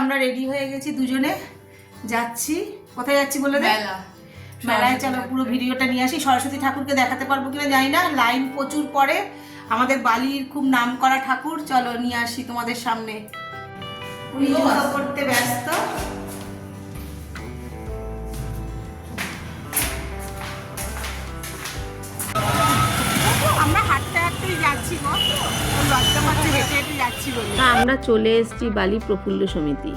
আমরা রেডি হয়ে গেছি, দুজনে যাচ্ছি। কোথায় যাচ্ছি বলে দে? মেলায়। চলো পুরো ভিডিওটা নিয়ে আসি। সরস্বতী ঠাকুরকে দেখাতে পারবো কিনা জানি না, লাইন প্রচুর পড়ে। আমাদের বালির খুব নাম করা ঠাকুর, চলো নিয়ে আসি তোমাদের সামনে। উনি জুতো করতে ব্যস্ত। আমরা হাঁটতে হাঁটতেই যাচ্ছি গো, লজ্জা পাচ্ছে হেঁটে হেঁটে যাচ্ছি বলে। আমরা চলে এসেছি বালি প্রফুল্ল সমিতি।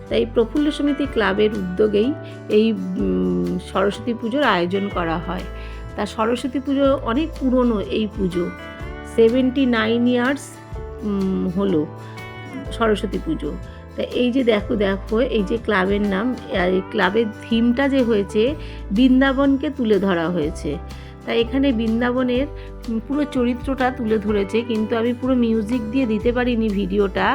তাই প্রফুল্ল সমিতি ক্লাবের উদ্যোগেই এই সরস্বতী পুজোর আয়োজন করা হয়। তা সরস্বতী পুজো অনেক পুরনো, এই পুজো 79 ইয়ার্স হলো সরস্বতী পুজো। তা এই যে দেখো এই যে ক্লাবের নাম, আর এই ক্লাবের থিমটা যে হয়েছে বৃন্দাবনকে তুলে ধরা হয়েছে। তাই এখানে বৃন্দাবনের পুরো চরিত্রটা তুলে ধরেছে, কিন্তু আমি পুরো মিউজিক দিয়ে দিতে পারিনি, ভিডিওটা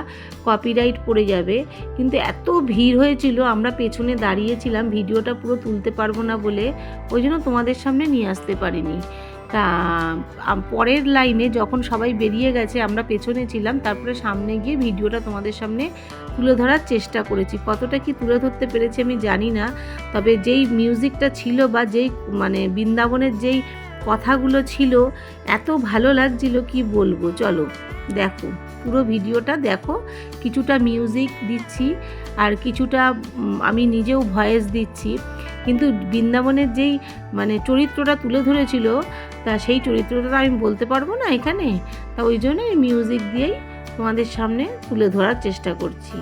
কপিরাইট পড়ে যাবে। কিন্তু এত ভিড় হয়েছিল, আমরা পেছনে দাঁড়িয়েছিলাম, ভিডিওটা পুরো তুলতে পারবো না বলে ওই জন্য তোমাদের সামনে নিয়ে আসতে পারিনি। তা পরের লাইনে যখন সবাই বেরিয়ে গেছে, আমরা পেছনে ছিলাম, তারপরে সামনে গিয়ে ভিডিওটা তোমাদের সামনে তুলে ধরার চেষ্টা করেছি। কতটা কি তুলে ধরতে পেরেছি আমি জানি না, তবে যেই মিউজিকটা ছিল বা যেই মানে বৃন্দাবনের যেই কথাগুলো ছিল, এত ভালো লাগছিল কি বলবো। চলো দেখো পুরো ভিডিওটা দেখো, কিছুটা মিউজিক দিচ্ছি আর কিছুটা আমি নিজেও ভয়েস দিচ্ছি। কিন্তু বৃন্দাবনের যেই মানে চরিত্রটা তুলে ধরেছিল, তা সেই চরিত্রটা আমি বলতে পারবো না এখানে, তা ওই জন্য মিউজিক দিয়েই তোমাদের সামনে তুলে ধরার চেষ্টা করছি।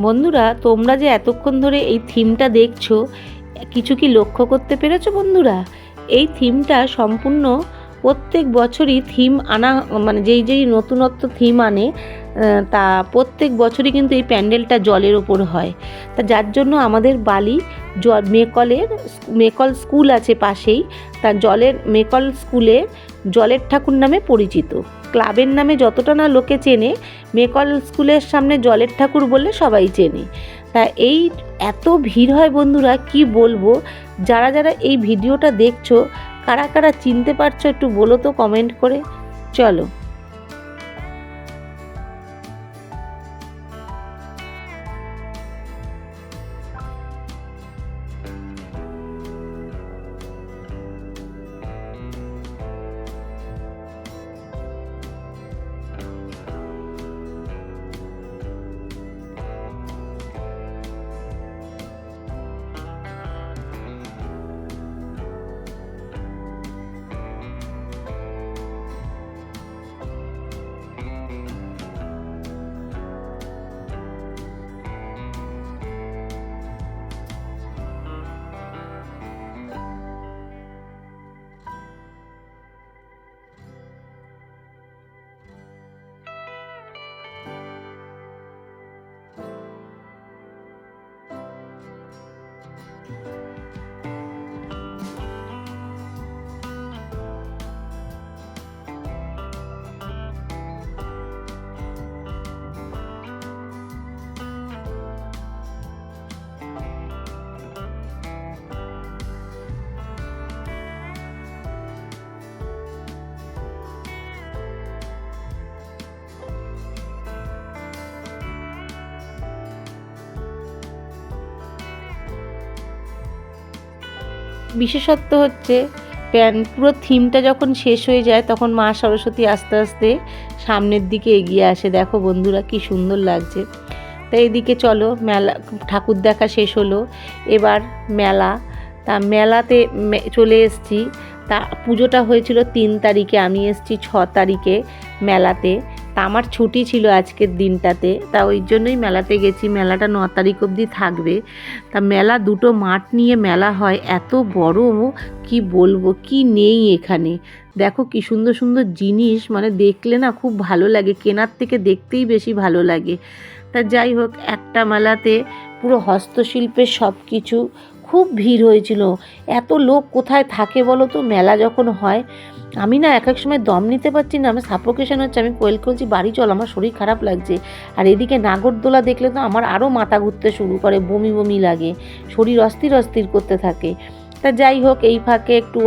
বন্ধুরা, তোমরা যে এতক্ষণ ধরে এই থিমটা দেখছো, কিছু কি লক্ষ্য করতে পেরেছো বন্ধুরা? এই থিমটা সম্পূর্ণ প্রত্যেক বছরই থিম আনা, মানে যেই নতুনত্ব থিম আনে তা প্রত্যেক বছরই কিন্তু এই প্যান্ডেলটা জলের ওপর হয়। তা যার জন্য আমাদের বালি মেকল স্কুল আছে পাশেই, তা মেকল স্কুলে জলের ঠাকুর নামে পরিচিত। ক্লাবের নামে যতটা না লোকে চেনে, মেকল স্কুলের সামনে জলের ঠাকুর বললে সবাই চেনে। তা এই এত ভিড় হয় বন্ধুরা, কি বলবো। যারা যারা এই ভিডিওটা দেখছো, কারা কারা চিনতে পারছো একটু বলো তো কমেন্ট করে। চলো। বিশেষত্ব হচ্ছে পুরো থিমটা যখন শেষ হয়ে যায় তখন মা সরস্বতী আস্তে আস্তে সামনের দিকে এগিয়ে আসে। দেখো বন্ধুরা কি সুন্দর লাগছে। তাই এদিকে চলো, মেলা ঠাকুর দেখা শেষ হলো, এবার মেলা। তা মেলাতে চলে এসেছি। তা পুজোটা হয়েছিল 3 তারিখে, আমি এসেছি 6 তারিখে মেলাতে। তা আমার ছুটি ছিল আজকের দিনটাতে, তা ওই জন্যই মেলাতে গেছি। মেলাটা 9 তারিখ অবধি থাকবে। তা মেলা 2টো মাঠ নিয়ে মেলা হয়, এত বড় কি বলবো, কি নেই এখানে। দেখো কি সুন্দর সুন্দর জিনিস, মানে দেখলে না খুব ভালো লাগে, কেনার থেকে দেখতেই বেশি ভালো লাগে। তা যাই হোক, একটা মেলাতে পুরো হস্তশিল্পের সব কিছু, খুব ভিড় হয়েছিল। এত লোক কোথায় থাকে বলো তো মেলা যখন হয়। আমি না এক সময় দম নিতে পারছি না, আমার সাফোকেশন হচ্ছে। আমি কোয়েলকে বলছি বাড়ি চল, আমার শরীর খারাপ লাগছে। আর এদিকে নাগরদোলা দেখলে তো আমার আরও মাথা ঘুরতে শুরু করে, বমি বমি লাগে, শরীর অস্থির অস্থির করতে থাকে। তা যাই হোক, এই ফাঁকে একটু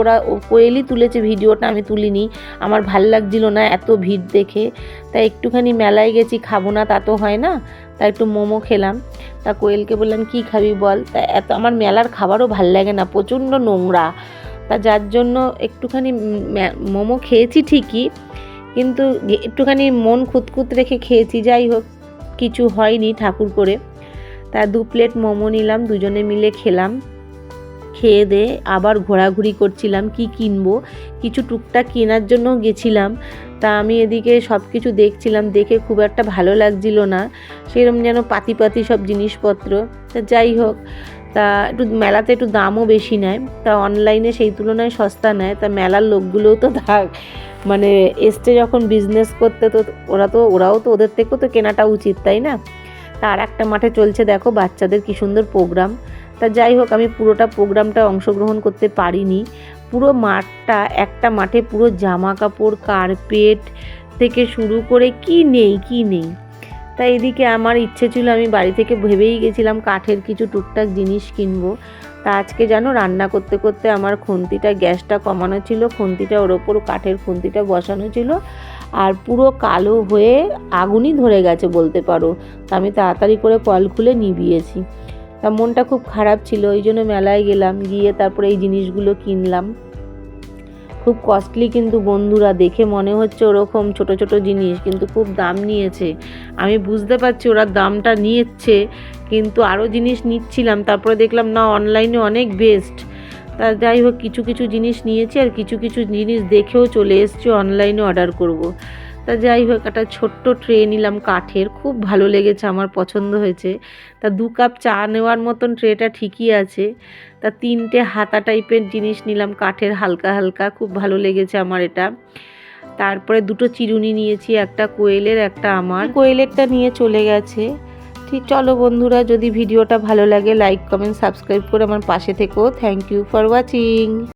কোয়েলই তুলেছে ভিডিওটা, আমি তুলিনি, আমার ভাল লাগছিল না এত ভিড় দেখে। তা একটুখানি মেলায় গেছি, খাবো না তা তো হয় না, তা একটু মোমো খেলাম। তা কোয়েলকে বললাম কি খাবি বল। তা আমার মেলার খাবারও ভাল লাগে না, প্রচণ্ড নোংরা। তা যার জন্য একটুখানি মোমো খেয়েছি ঠিকই, কিন্তু একটুখানি মন খুঁতখুত রেখে খেয়েছি। যাই হোক, কিছু হয়নি ঠাকুর করে। তা 2 প্লেট মোমো নিলাম, দুজনে মিলে খেলাম। খেয়ে দিয়ে আবার ঘোরাঘুরি করছিলাম কি কিনবো, কিছু টুকটাক কেনার জন্য গেছিলাম। তা আমি এদিকে সব কিছু দেখছিলাম, দেখে খুব একটা ভালো লাগছিল না, সেরকম যেন পাতি পাতি সব জিনিসপত্র। তা যাই হোক, তা একটু মেলাতে একটু দামও বেশি নেয়, তা অনলাইনে সেই তুলনায় সস্তা নেয়। তা মেলার লোকগুলোও তো মানে এসছে যখন বিজনেস করতে, তো ওরাও তো ওদের থেকেও তো কেনাটা উচিত, তাই না। তা আর একটা মাঠে চলছে দেখো বাচ্চাদের কি সুন্দর প্রোগ্রাম। তা যাই হোক, আমি পুরোটা প্রোগ্রামটা অংশগ্রহণ করতে পারিনি। পুরো মাঠটা, একটা মাঠে পুরো জামা কাপড়, কার্পেট থেকে শুরু করে কি নেই। তাই এদিকে আমার ইচ্ছে ছিল, আমি বাড়ি থেকে ভেবেই গেছিলাম কাঠের কিছু টুকটাক জিনিস কিনবো। তা আজকে জানো রান্না করতে করতে আমার খুন্তিটা, গ্যাসটা কমানো ছিল, খুন্তিটা ওর ওপর কাঠের খুন্তিটা বসানো ছিল, আর পুরো কালো হয়ে আগুনই ধরে গেছে বলতে পারো। তা আমি তাড়াতাড়ি করে কল খুলে নিভিয়েছি। তা মনটা খুব খারাপ ছিল, ওই জন্য মেলায় গেলাম, গিয়ে তারপরে এই জিনিসগুলো কিনলাম। খুব কস্টলি কিন্তু বন্ধুরা, দেখে মনে হচ্ছে ওরকম ছোট ছোট জিনিস, কিন্তু খুব দাম নিয়েছে। আমি বুঝতে পারছি ওরা দামটা নিচ্ছে, কিন্তু আরও জিনিস নিচ্ছিলাম, তারপরে দেখলাম না অনলাইনে অনেক বেস্ট। তা যাই হোক, কিছু জিনিস নিয়েছি, আর কিছু জিনিস দেখেও চলে এসেছি অনলাইনে অর্ডার করব। তা যাই হোক, একটা ছোট্ট ট্রে নিলাম কাঠের, খুব ভালো লেগেছে, আমার পছন্দ হয়েছে। তা 2 কাপ চা নেওয়ার মতন ট্রেটা ঠিকই আছে। তা 3টে হাতা টাইপের জিনিস নিলাম কাঠের, হালকা হালকা, খুব ভালো লেগেছে আমার এটা। তারপরে 2টো চিরুনি নিয়েছি, একটা কোয়েলের, একটা আমার। কোয়েলেরটা নিয়ে চলে গেছে। ঠিক, চলো বন্ধুরা, যদি ভিডিওটা ভালো লাগে লাইক কমেন্ট সাবস্ক্রাইব করে আমার পাশে থেকো। Thank you for watching.